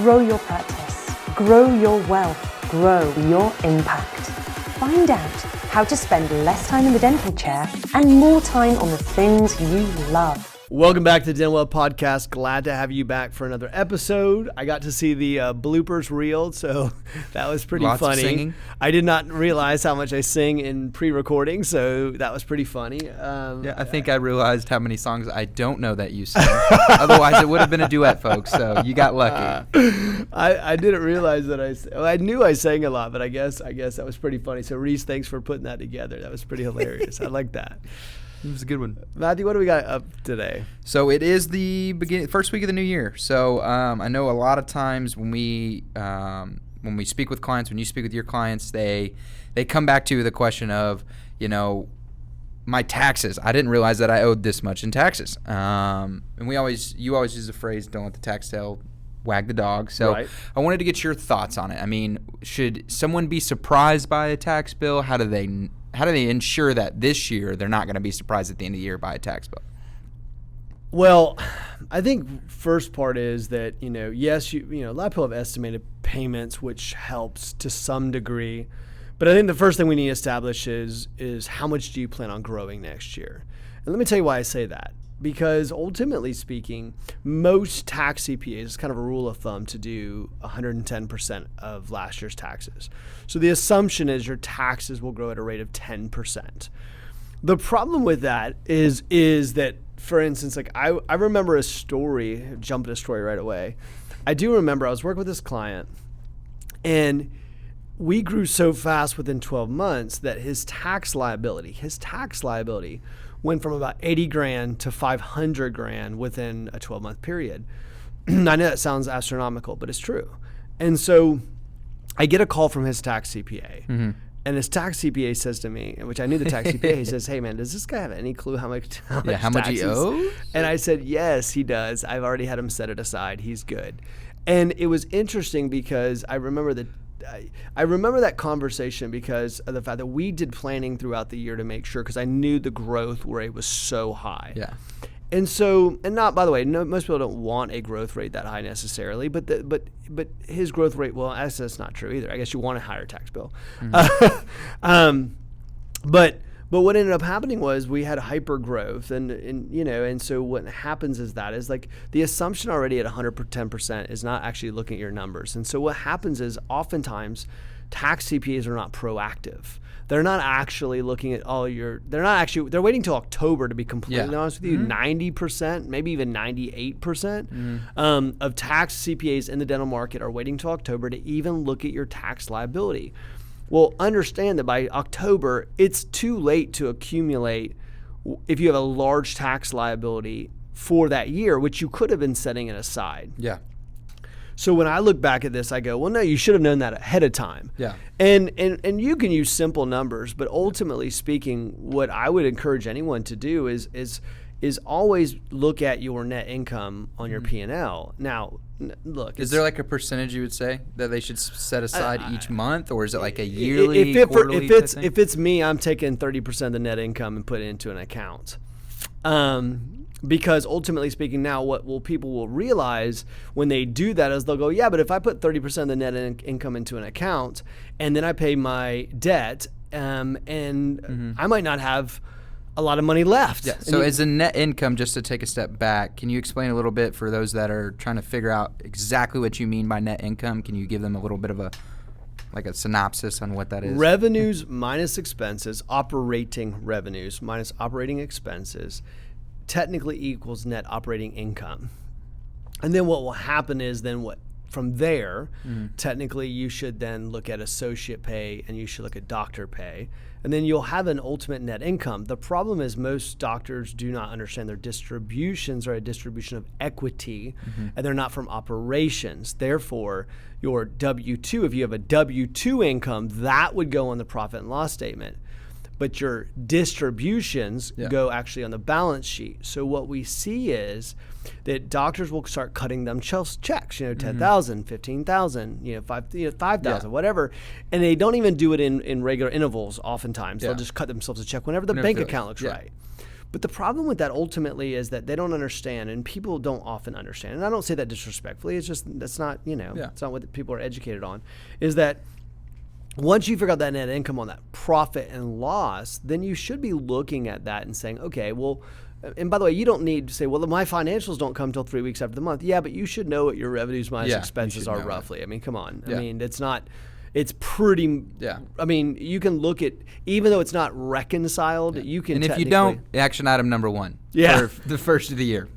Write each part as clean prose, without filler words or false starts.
Grow your practice, grow your wealth, grow your impact. Find out how to spend less time in the dental chair and more time on the things you love. Welcome back to the Dental Well Podcast. Glad to have you back for another episode. I got to see the bloopers reel, so that was pretty Lots funny. of singing. I did not realize how much I sing in pre-recording, so that was pretty funny. Yeah, I think I realized how many songs I don't know that you sing. Otherwise, it would have been a duet, folks. So you got lucky. I didn't realize that I knew I sang a lot, but I guess that was pretty funny. So Reese, thanks for putting that together. That was pretty hilarious. I like that. It was a good one. Matthew, what do we got up today? So it is the first week of the new year. So I know a lot of times when we speak with clients, when you speak with your clients, they come back to the question of, my taxes. I didn't realize that I owed this much in taxes. And you always use the phrase, don't let the tax tail wag the dog. So right. I wanted to get your thoughts on it. I mean, should someone be surprised by a tax bill? How do they ensure that this year they're not going to be surprised at the end of the year by a tax bill? Well, I think first part is that, yes, a lot of people have estimated payments, which helps to some degree. But I think the first thing we need to establish is how much do you plan on growing next year? And let me tell you why I say that. Because ultimately speaking, most tax CPAs, it's kind of a rule of thumb to do 110% of last year's taxes. So the assumption is your taxes will grow at a rate of 10%. The problem with that is that, for instance, like I remember a story, jump to a story right away. I do remember I was working with this client, and we grew so fast within 12 months that his tax liability went from about 80 grand to 500 grand within a 12-month period. I know that sounds astronomical, but it's true. And so I get a call from his tax CPA. Mm-hmm. And his tax CPA says to me, which I knew the tax CPA, he says, "Hey man, does this guy have any clue how much he owes?" And I said, "Yes, he does. I've already had him set it aside. He's good." And it was interesting because I remember that conversation because of the fact that we did planning throughout the year to make sure, because I knew the growth rate was so high. Yeah. And so, and not, by the way, most people don't want a growth rate that high necessarily, but his growth rate, well, that's not true either. I guess you want a higher tax bill. Mm-hmm. But what ended up happening was we had hyper growth, and so what happens is like the assumption already at 110% is not actually looking at your numbers. And so what happens is oftentimes tax CPAs are not proactive. They're not actually looking at they're waiting till October to be completely honest with you. Mm-hmm. 90%, maybe even 98% of tax CPAs in the dental market are waiting till October to even look at your tax liability. Well, understand that by October, it's too late to accumulate if you have a large tax liability for that year, which you could have been setting it aside. Yeah. So when I look back at this, I go, well, no, you should have known that ahead of time. Yeah. And you can use simple numbers, but ultimately speaking, what I would encourage anyone to do is always look at your net income on your P&L. Now, look. Is there like a percentage you would say that they should set aside each month, or is it like a yearly, quarterly? If it's me, I'm taking 30% of the net income and put it into an account. Because ultimately speaking, now what people will realize when they do that is they'll go, yeah, but if I put 30% of the net income into an account and then I pay my debt, and I might not have a lot of money left. Yeah. So as a net income, just to take a step back, can you explain a little bit for those that are trying to figure out exactly what you mean by net income? Can you give them a little bit of a synopsis on what that is? Revenues minus expenses, operating revenues minus operating expenses, technically equals net operating income. And then what will happen is from there, technically you should then look at associate pay and you should look at doctor pay. And then you'll have an ultimate net income. The problem is most doctors do not understand their distributions are a distribution of equity, and they're not from operations. Therefore, your W-2, if you have a W-2 income, that would go on the profit and loss statement. But your distributions go actually on the balance sheet. So what we see is that doctors will start cutting them checks, $10,000, $15,000, $5,000, whatever, and they don't even do it in regular intervals. Oftentimes they'll just cut themselves a check whenever the bank account looks right. But the problem with that ultimately is that they don't understand, and people don't often understand. And I don't say that disrespectfully. It's just that's not, it's not what people are educated on. Is that once you figure out that net income on that profit and loss, then you should be looking at that and saying, okay, well, and by the way, you don't need to say, well, my financials don't come till 3 weeks after the month. Yeah, but you should know what your revenues minus expenses are roughly. I mean, come on. I mean, it's pretty. Yeah. I mean, you can look at, even though it's not reconciled, you can. And if you don't, action item number 1. Yeah. For the first of the year.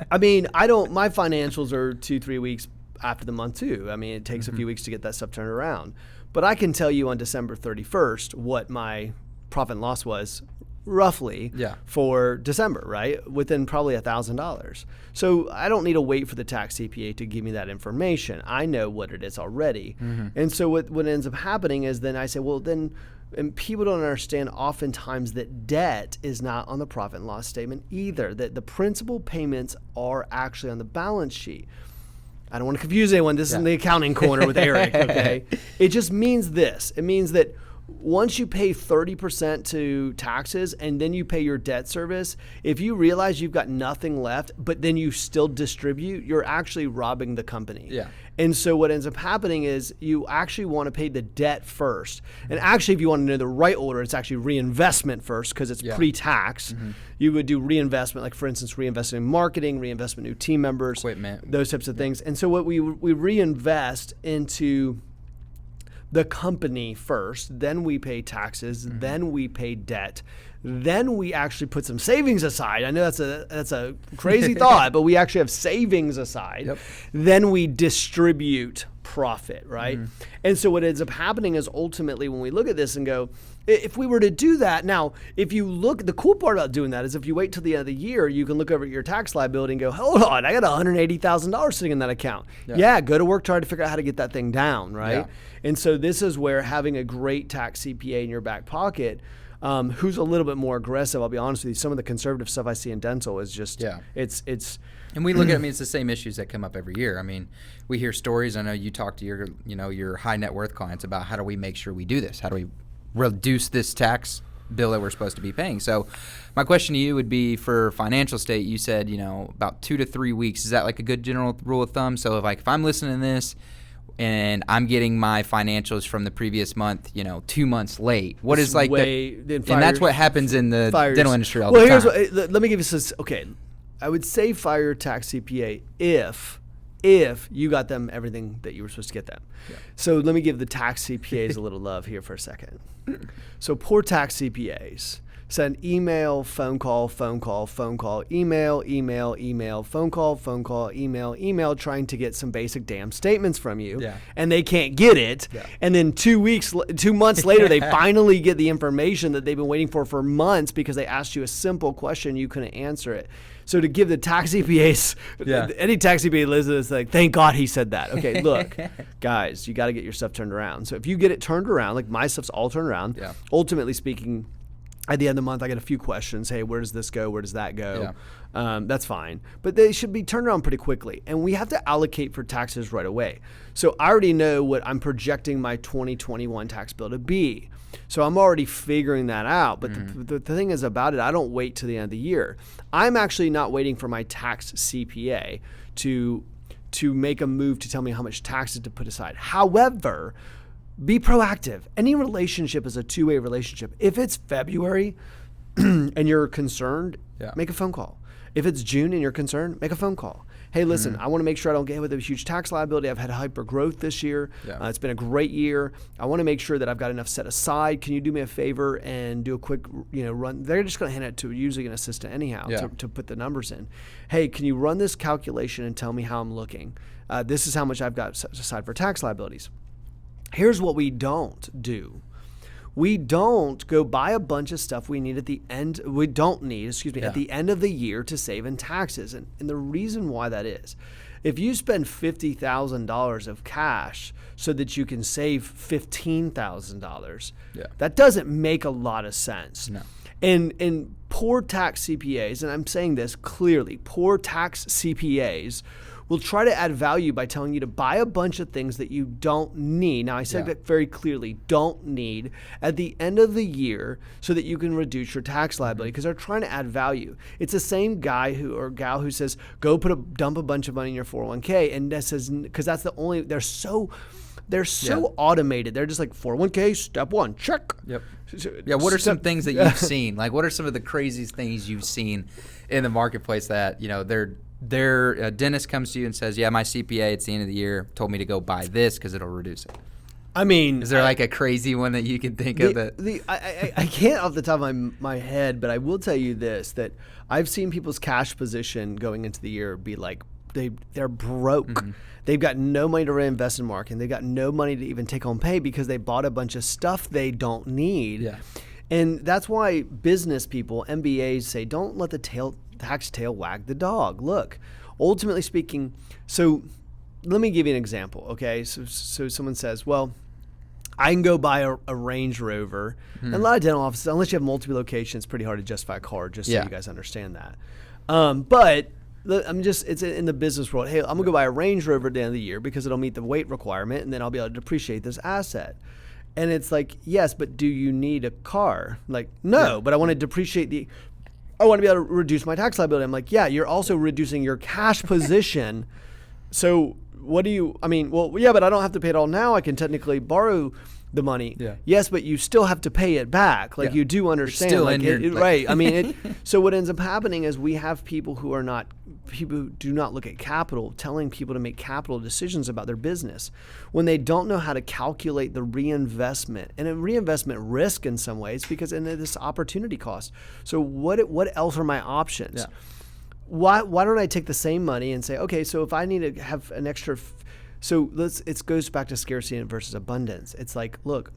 I mean, my financials are 2-3 weeks after the month too. I mean, it takes a few weeks to get that stuff turned around. But I can tell you on December 31st what my profit and loss was roughly for December, right? Within probably $1,000. So I don't need to wait for the tax CPA to give me that information. I know what it is already. And so what ends up happening is then I say, well, then, and people don't understand oftentimes that debt is not on the profit and loss statement either, that the principal payments are actually on the balance sheet. I don't want to confuse anyone. This isn't the accounting corner with Eric, okay? It just means this. It means that once you pay 30% to taxes and then you pay your debt service, if you realize you've got nothing left, but then you still distribute, you're actually robbing the company. Yeah. And so what ends up happening is you actually want to pay the debt first. And actually, if you want to know the right order, it's actually reinvestment first because it's pre-tax. You would do reinvestment, like for instance, reinvestment in marketing, reinvestment in new team members, equipment, those types of things. And so what we reinvest into the company first, then we pay taxes, then we pay debt, then we actually put some savings aside. I know that's a crazy thought, but we actually have savings aside. Then we distribute profit, right? And so what ends up happening is ultimately when we look at this and go, if we were to do that, now, if you look, the cool part about doing that is if you wait till the end of the year, you can look over at your tax liability and go, hold on, I got $180,000 sitting in that account. Yeah, go to work, try to figure out how to get that thing down, right? And so this is where having a great tax CPA in your back pocket, who's a little bit more aggressive, I'll be honest with you, some of the conservative stuff I see in dental is just, it's. And we look at, it's the same issues that come up every year. I mean, we hear stories. I know you talk to your high net worth clients about how do we make sure we do this? How do we reduce this tax bill that we're supposed to be paying? So my question to you would be for financial state, you said, about 2 to 3 weeks. Is that like a good general rule of thumb? So if I'm listening to this and I'm getting my financials from the previous month, 2 months late, what is like and that's what happens in the dental industry all the time. Let me give you this. Okay. I would say fire your tax CPA if you got them everything that you were supposed to get them. So let me give the tax CPAs a little love here for a second. So poor tax CPAs send email, phone call, email, phone call, email, trying to get some basic damn statements from you. And they can't get it. And then 2 months later, they finally get the information that they've been waiting for months because they asked you a simple question, you couldn't answer it. So to give the tax CPAs, any tax CPA listening is like, thank God he said that. Okay, look, guys, you got to get your stuff turned around. So if you get it turned around, like my stuff's all turned around, ultimately speaking, at the end of the month, I get a few questions. Hey, where does this go? Where does that go? That's fine. But they should be turned around pretty quickly. And we have to allocate for taxes right away. So I already know what I'm projecting my 2021 tax bill to be. So I'm already figuring that out. But the thing is about it, I don't wait till the end of the year. I'm actually not waiting for my tax CPA to make a move to tell me how much taxes to put aside. However, be proactive. Any relationship is a two-way relationship. If it's February and you're concerned, make a phone call. If it's June and you're concerned, make a phone call. Hey, listen, I want to make sure I don't get hit with a huge tax liability. I've had hyper growth this year. It's been a great year. I want to make sure that I've got enough set aside. Can you do me a favor and do a quick, run? They're just going to hand it to usually an assistant anyhow to put the numbers in. Hey, can you run this calculation and tell me how I'm looking? This is how much I've got set aside for tax liabilities. Here's what we don't do. We don't go buy a bunch of stuff we need at the end. We don't need, at the end of the year to save in taxes. And the reason why that is, if you spend $50,000 of cash so that you can save $15,000, that doesn't make a lot of sense. No. And poor tax CPAs, and I'm saying this clearly, poor tax CPAs will try to add value by telling you to buy a bunch of things that you don't need. Now, I said that very clearly, don't need at the end of the year so that you can reduce your tax liability, because they're trying to add value. It's the same guy or gal who says, go dump a bunch of money in your 401k. And that says, because that's the only, they're so automated. They're just like 401k, step one, check. Yep. Yeah. What are some things that you've seen? Like, what are some of the craziest things you've seen in the marketplace that, their dentist comes to you and says, yeah, my CPA at the end of the year told me to go buy this because it'll reduce it. I mean, is there like a crazy one that you can think of that? I can't off the top of my head, but I will tell you this, that I've seen people's cash position going into the year be like, they're broke. Mm-hmm. They've got no money to reinvest in marketing. They've got no money to even take home pay because they bought a bunch of stuff they don't need. Yeah. And that's why business people, MBAs, say don't let the tax tail wag the dog. Look, ultimately speaking, so let me give you an example, okay? So someone says, well, I can go buy a Range Rover. And a lot of dental offices, unless you have multiple locations, it's pretty hard to justify a car, just so you guys understand that. But it's in the business world. Hey, I'm gonna go buy a Range Rover at the end of the year because it'll meet the weight requirement, and then I'll be able to depreciate this asset. And it's like, yes, but do you need a car? Like, no, but I want to depreciate I want to be able to reduce my tax liability. I'm like, yeah, you're also reducing your cash position. So what do you, well, yeah, but I don't have to pay it all now. I can technically borrow the money. Yeah. Yes, but you still have to pay it back. Like you do understand. It's still like in your, right. So what ends up happening is we have people who do not look at capital, telling people to make capital decisions about their business when they don't know how to calculate the reinvestment and a reinvestment risk in some ways, because in this opportunity cost. So what else are my options? Yeah. Why don't I take the same money and say, okay, so if I need to have an extra so it goes back to scarcity versus abundance. It's like, look,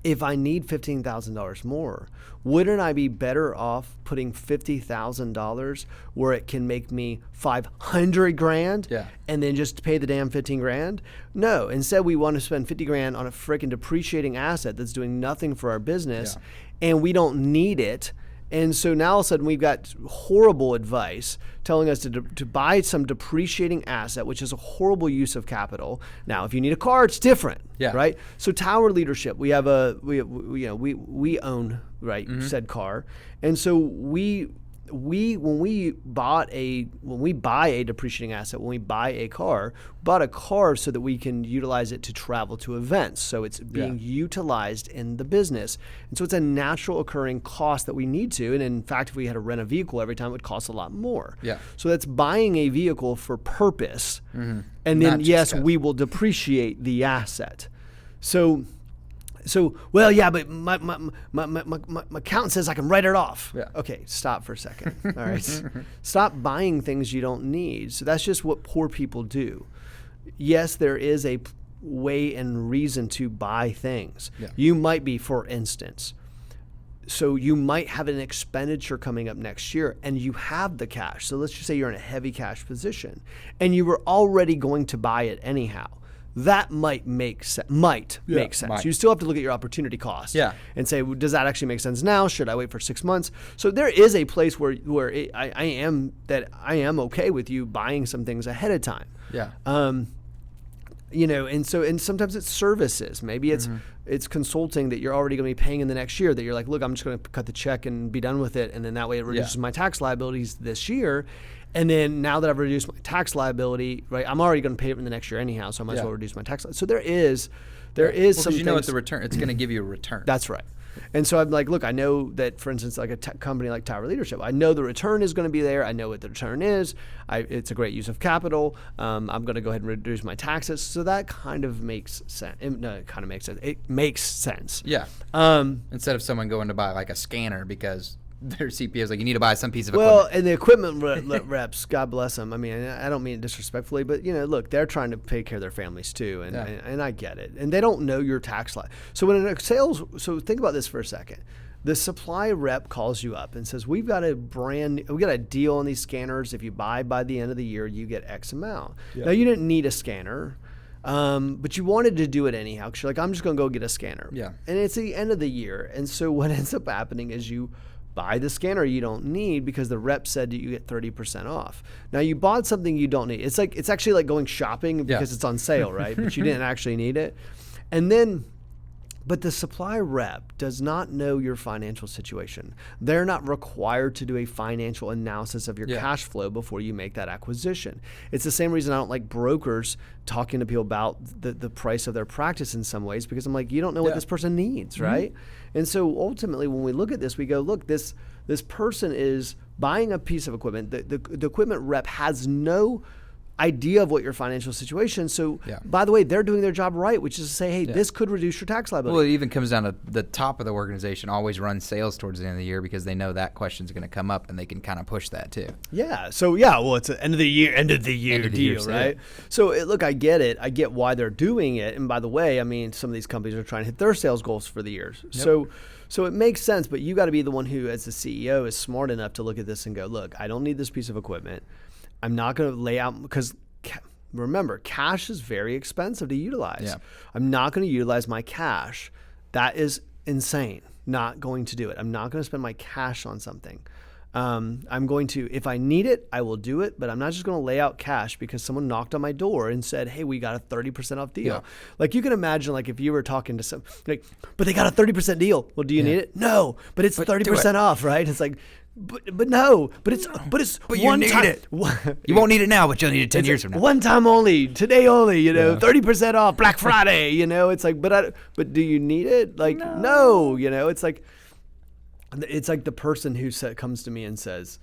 if I need $15,000 more, wouldn't I be better off putting $50,000 where it can make me $500,000 and then just pay the damn $15,000? No, instead we want to spend $50,000 on a freaking depreciating asset that's doing nothing for our business, and we don't need it. And so now all of a sudden we've got horrible advice telling us to buy some depreciating asset, which is a horrible use of capital. Now, if you need a car, it's different, right? So Tower Leadership, we have we own, right, said car, and so when we buy a depreciating asset, when we buy a car, bought a car so that we can utilize it to travel to events. So it's being utilized in the business. And so it's a natural occurring cost that we need to. And in fact, if we had to rent a vehicle every time, it would cost a lot more. Yeah. So that's buying a vehicle for purpose. Mm-hmm. And then, we will depreciate the asset. So, well, yeah, but my accountant says I can write it off. Yeah. Okay, stop for a second. All right. Stop buying things you don't need. So that's just what poor people do. Yes, there is a way and reason to buy things. Yeah. You might be, for instance, so you might have an expenditure coming up next year and you have the cash. So let's just say you're in a heavy cash position and you were already going to buy it anyhow. That might make sense. Make sense. You still have to look at your opportunity cost and say, well, does that actually make sense now? Should I wait for 6 months? So there is a place where I am okay with you buying some things ahead of time. Yeah. And sometimes it's services. Maybe it's consulting that you're already going to be paying in the next year that you're like, look, I'm just going to cut the check and be done with it. And then that way it reduces my tax liabilities this year. And then now that I've reduced my tax liability, right, I'm already going to pay it in the next year anyhow, so I might as well reduce my tax liability. So there is some things. Because it's the return. It's going to give you a return. That's right. And so I'm like, look, I know that, for instance, like a company like Tower Leadership, I know the return is going to be there. I know what the return is. It's a great use of capital. I'm going to go ahead and reduce my taxes. So that kind of makes sense. No, it kind of makes sense. It makes sense. Yeah. Instead of someone going to buy like a scanner because their CPA is like, you need to buy some piece of equipment. Well, and the equipment reps, God bless them. I mean, I don't mean it disrespectfully, but look, they're trying to take care of their families too, and I get it. And they don't know your tax life. So when so think about this for a second. The supply rep calls you up and says, we've got a deal on these scanners. If you buy by the end of the year, you get X amount. Now you didn't need a scanner. But you wanted to do it anyhow because you're like, I'm just going to go get a scanner. Yeah. And it's the end of the year. And so what ends up happening is you buy the scanner you don't need because the rep said that you get 30% off. Now you bought something you don't need. It's actually like going shopping because it's on sale, right? But you didn't actually need it. And then, but the supply rep does not know your financial situation. They're not required to do a financial analysis of your cash flow before you make that acquisition. It's the same reason I don't like brokers talking to people about the price of their practice in some ways, because I'm like, you don't know what this person needs, right? And so ultimately when we look at this, we go, look, this person is buying a piece of equipment. The equipment rep has no idea of what your financial situation. So by the way, they're doing their job right, which is to say, hey, this could reduce your tax liability. Well, it even comes down to the top of the organization always runs sales towards the end of the year because they know that question's going to come up and they can kind of push that too. Yeah. So well, it's an end of the year deal, right? So look, I get it. I get why they're doing it. And by the way, I mean, some of these companies are trying to hit their sales goals for the years. So it makes sense, but you got to be the one who, as the CEO, is smart enough to look at this and go, look, I don't need this piece of equipment. I'm not going to lay out, because remember, cash is very expensive to utilize. Yeah. I'm not going to utilize my cash. That is insane. Not going to do it. I'm not going to spend my cash on something. I'm going to, if I need it, I will do it, but I'm not just going to lay out cash because someone knocked on my door and said, hey, we got a 30% off deal. Yeah. Like you can imagine, like if you were talking to some, like, but they got a 30% deal. Well, do you need it? No, but it's 30% off, right? It's like, but no, but it's one you time. Need it. You won't need it now, but you'll need it 10 years from now. One time only, today only, 30% off, Black Friday, it's like, but do you need it? Like, no, it's like the person who comes to me and says,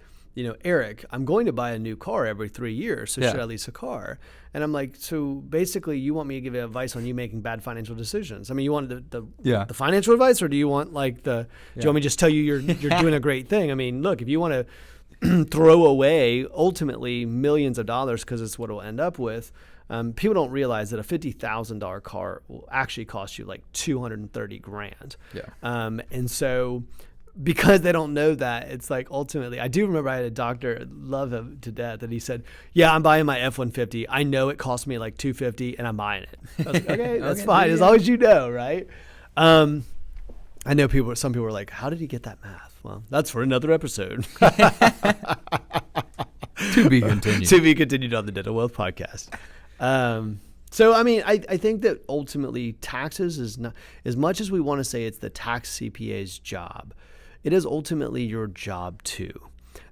Eric, I'm going to buy a new car every 3 years, so should I lease a car? And I'm like, so basically you want me to give you advice on you making bad financial decisions? I mean, you want the financial advice, or do you want like do you want me to just tell you you're doing a great thing? I mean, look, if you want to throw away ultimately millions of dollars because it's what it'll end up with, people don't realize that a $50,000 car will actually cost you like $230,000. Yeah. And so, because they don't know that, it's like ultimately, I do remember I had a doctor, love him to death, and he said, yeah, I'm buying my F-150. I know it cost me like $250 and I'm buying it. I was like, okay, that's fine, as long as you know, right? I know some people are like, how did he get that math? Well, that's for another episode. To be continued. To be continued on the Dental Wealth Podcast. So, I mean, I think that ultimately taxes is not, as much as we want to say it's the tax CPA's job, it is ultimately your job too,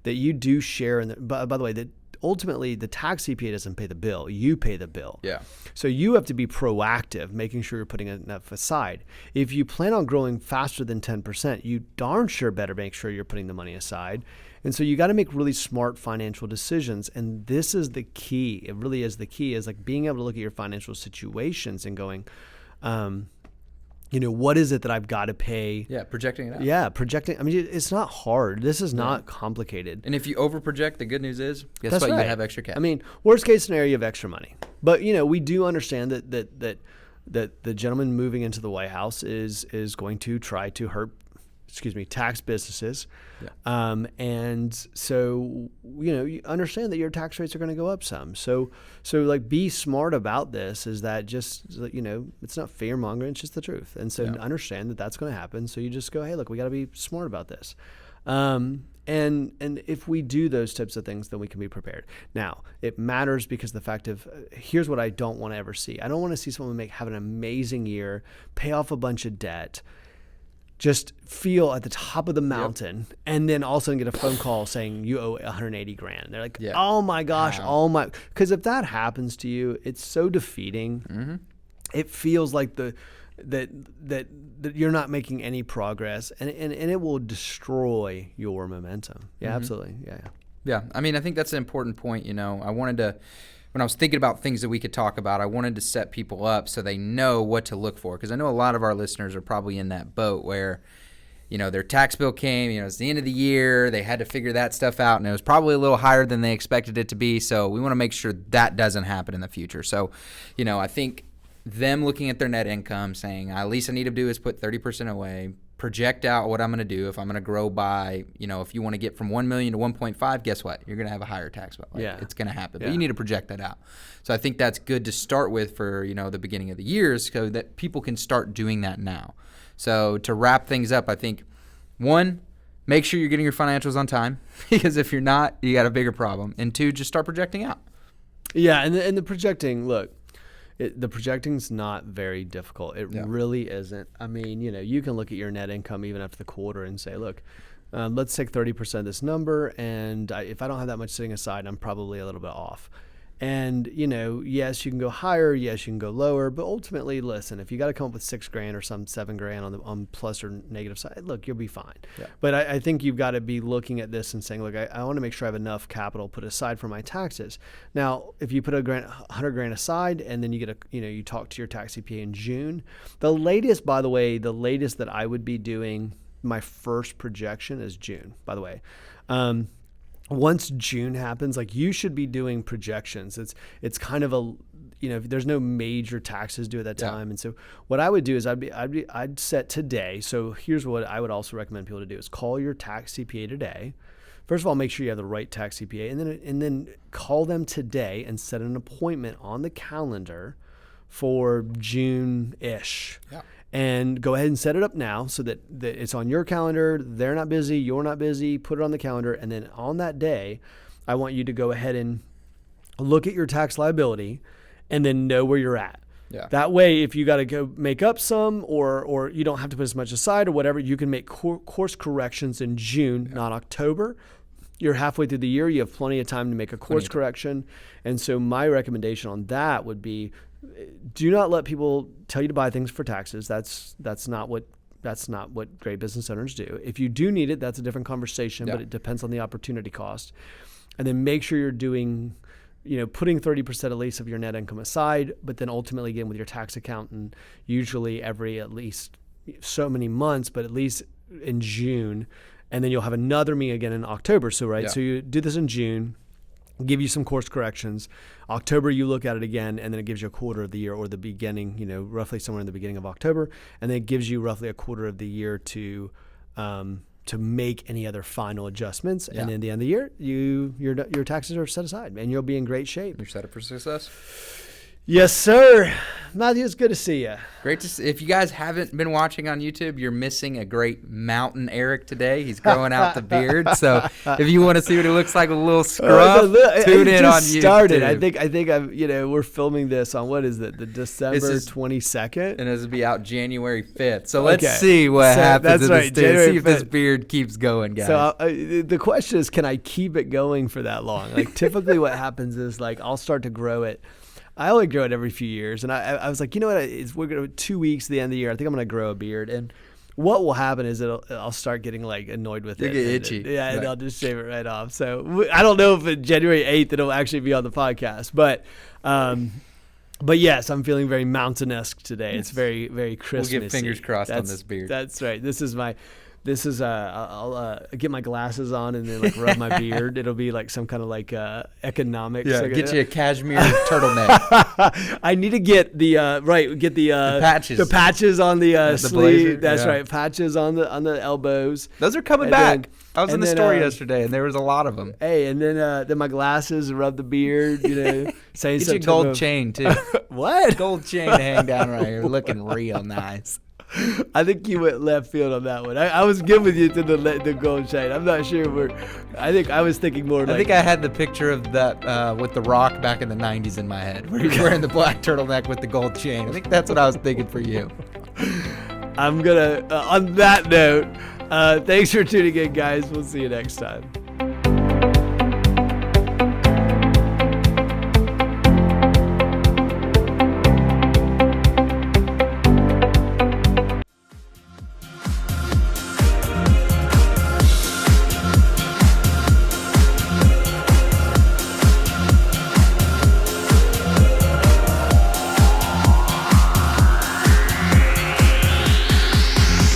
that you do share in the, by the way, that ultimately the tax CPA doesn't pay the bill, you pay the bill. Yeah. So you have to be proactive, making sure you're putting enough aside. If you plan on growing faster than 10%, you darn sure better make sure you're putting the money aside. And so you got to make really smart financial decisions. And this is the key. It really is the key, is like being able to look at your financial situations and going, what is it that I've got to pay? Yeah, projecting it out. Yeah, projecting. I mean, it's not hard. This is not complicated. And if you over-project, the good news is, guess what? Right. You have extra cash. I mean, worst case scenario, you have extra money. But, we do understand that the gentleman moving into the White House is going to try to hurt tax businesses. Yeah. And so, you understand that your tax rates are going to go up some. So like be smart about this, is that just, it's not fear mongering, it's just the truth. And so understand that that's going to happen. So you just go, hey, look, we got to be smart about this. And if we do those types of things, then we can be prepared. Now, it matters because the fact of, here's what I don't want to ever see. I don't want to see someone have an amazing year, pay off a bunch of debt, just feel at the top of the mountain, and then all of a sudden get a phone call saying you owe $180,000. They're like, oh my gosh, because if that happens to you, it's so defeating. Mm-hmm. It feels like that you're not making any progress, and it will destroy your momentum. Yeah, mm-hmm. Absolutely. Yeah. I mean, I think that's an important point. I wanted to, when I was thinking about things that we could talk about, I wanted to set people up so they know what to look for. Because I know a lot of our listeners are probably in that boat where, their tax bill came, it's the end of the year, they had to figure that stuff out, and it was probably a little higher than they expected it to be. So we want to make sure that doesn't happen in the future. So, I think them looking at their net income, saying, at least I need to do is put 30% away, project out what I'm going to do. If I'm going to grow by, if you want to get from 1 million to 1.5, guess what? You're going to have a higher tax bill. It's going to happen. But you need to project that out. So I think that's good to start with for, the beginning of the years, so that people can start doing that now. So to wrap things up, I think, one, make sure you're getting your financials on time, because if you're not, you got a bigger problem. And 2, just start projecting out. Yeah, and the projecting, look, the projecting's not very difficult. It really isn't. I mean, you can look at your net income even after the quarter and say, look, let's take 30% of this number, and if I don't have that much sitting aside, I'm probably a little bit off. And, yes, you can go higher, yes, you can go lower, but ultimately, listen, if you got to come up with $6,000 or some $7,000 on plus or negative side, look, you'll be fine. Yeah. But I think you've got to be looking at this and saying, look, I want to make sure I have enough capital put aside for my taxes. Now, if you put $100,000 aside and then you get you talk to your tax CPA in June, the latest that I would be doing my first projection is June, by the way. Once June happens, like, you should be doing projections. It's kind of there's no major taxes due at that time. And so what I would do is I'd set today. So here's what I would also recommend people to do is call your tax CPA today. First of all, make sure you have the right tax CPA, and then call them today and set an appointment on the calendar for June-ish. Yeah. And go ahead and set it up now so that it's on your calendar. They're not busy. You're not busy. Put it on the calendar. And then on that day, I want you to go ahead and look at your tax liability and then know where you're at. Yeah. That way, if you got to go make up some or you don't have to put as much aside or whatever, you can make course corrections in June, not October. You're halfway through the year. You have plenty of time to make a course correction. And so my recommendation on that would be, do not let people tell you to buy things for taxes. That's not what great business owners do. If you do need it, that's a different conversation, but it depends on the opportunity cost. And then make sure you're doing, putting 30% at least of your net income aside, but then ultimately, again, with your tax accountant, usually every at least so many months, but at least in June, and then you'll have another meeting again in October. So you do this in June, give you some course corrections. October, you look at it again, and then it gives you a quarter of the year, or the beginning, roughly somewhere in the beginning of October, and then it gives you roughly a quarter of the year to make any other final adjustments. And then at the end of the year, your taxes are set aside, and you'll be in great shape. You're set up for success. Yes, sir. Matthew, it's good to see you. Great to see. If you guys haven't been watching on YouTube, you're missing a great mountain Eric today. He's growing out the beard. So if you want to see what it looks like with a little scruff, tune in on YouTube. Started. I think we're filming this on, what is it, the December 22nd? And this will be out January 5th. So let's see what happens. That's right. See if this beard keeps going, guys. So the question is, can I keep it going for that long? Like, typically what happens is, like, I'll start to grow it. I only grow it every few years. And I was like, we're going to 2 weeks at the end of the year. I think I'm going to grow a beard. And what will happen is I'll start getting, like, annoyed with it. You get itchy. And I'll just shave it right off. So I don't know if January 8th it'll actually be on the podcast. But yes, I'm feeling very mountain-esque today. It's very, very Christmassy. We'll get fingers crossed on this beard. That's right. I'll get my glasses on and then, like, rub my beard. It'll be like some kind of, like, economics. Yeah, get you a cashmere turtleneck. I need to get the patches. The patches on the sleeve. That's right. Patches on the elbows. Those are coming back. I was in the store yesterday, and there was a lot of them. Hey, and then my glasses, rub the beard. Saying get you a gold chain too. What? Gold chain to hang down right here, looking real nice. I think you went left field on that one. I was good with you to the gold chain. I'm not sure I think I was thinking more. I think I had the picture of that with The Rock back in the 90s in my head, where he's wearing the black turtleneck with the gold chain. I think that's what I was thinking for you. I'm gonna on that note. Thanks for tuning in, guys. We'll see you next time.